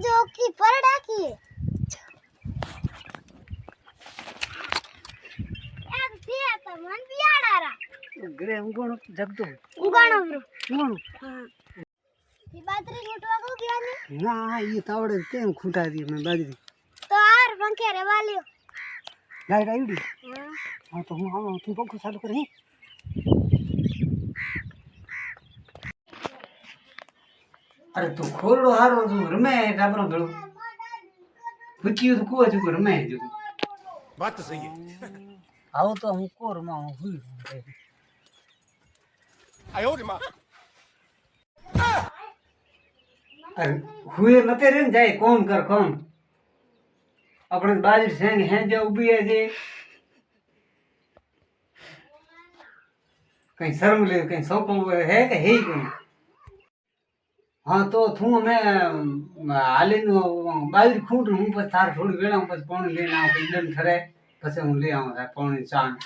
जो की परड़ा की एक दिया तो मन बियाडारा ग्रे उगणो जगदो उगाणो ब्रो उगणो हां ये बाजरी छूटवा को गया नहीं ना ये तावड़े केम खूटा दी मैं बाजरी तो आर पंखे रे वालियो लाइट आईडी हां हां तो हम तू पंखो चालू कर ही अरे तू खोरडो हारो तू रमे टाबरो भेळो फुकियो तो को जो रमे जो बात तो सही है आओ तो हम को रमा हुई आयो रे मां अरे हुए नते रे जाए कौन कर कौन अपने बाजरी सेंग है जो उभी है जे कहीं शर्म ले कहीं शौक है कि है ही कोई हाँ तो थू मैं हाले बाजरी खूट हूँ बस थार थोड़ी वेला हूँ बस पानी लेना आऊँ कहीं दिन ठरे बस हूँ ले आऊँ थार पानी चान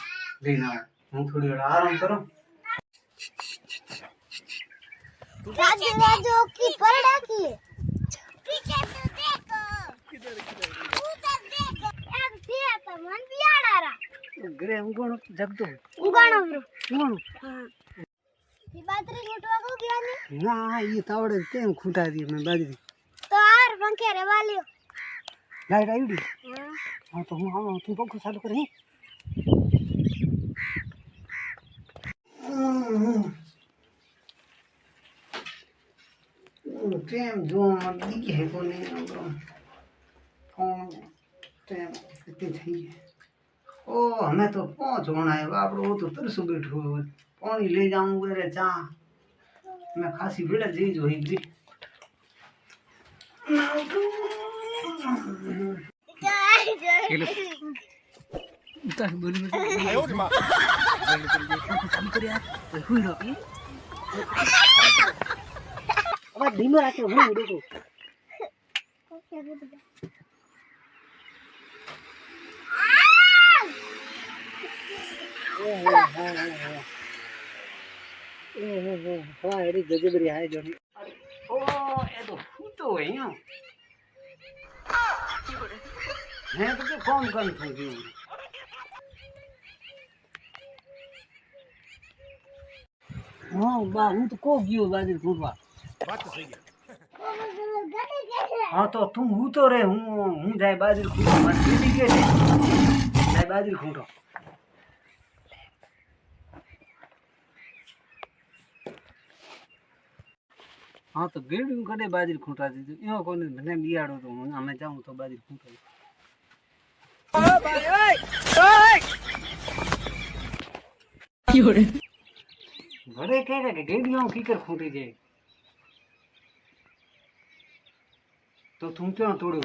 लेना आऊँ हूँ थोड़ी वेला आराम करो राजू जो की परड़ा की पीछे तो देखो किधर उधर देखो एक दिया तो मन बियाडारा ग्रे उगणो जगदो उगाणो ब्रो उगणो हां ये बाजरी छूटवा को गया नहीं ना ये तावड़े केम खूटा दी मैं बाजरी तो आर पंखे रे वालियो लाइट आईडी हां हां तो हम तू पंखो चालू कर ही टेम जो दी है कोने कौन टेम कितनी थी ओ हमें तो पहुंच होना है बाप रो तो तरस बैठो पानी ले जाऊं रे चा मैं खासी बेड़ा जी जो ही दी किलो उतार बोली में आयो रे मां काम कर यार हुई रो अब धीमे रखो हुई देखो अरे गजबरी है जो ओ ये तो फूटो है यो है तो के कौन कौन फूटी हां बा हूं तो को गयो बाजरी फूटवा बात तो सही है हाँ तो तुम हूँ तो रे हूँ जाए बाजरी खूटो मत दीदी के जाए बाजरी खूटो हाँ तो गेड़ी कदे बाजरी खूटा दी यो कोने भने बियाडो तो हूँ हमें जाऊँ तो बाजरी खूटो भरे कह रहे गेड़ियों की कर खूटे जाए तो तुम क्यों तोड़ो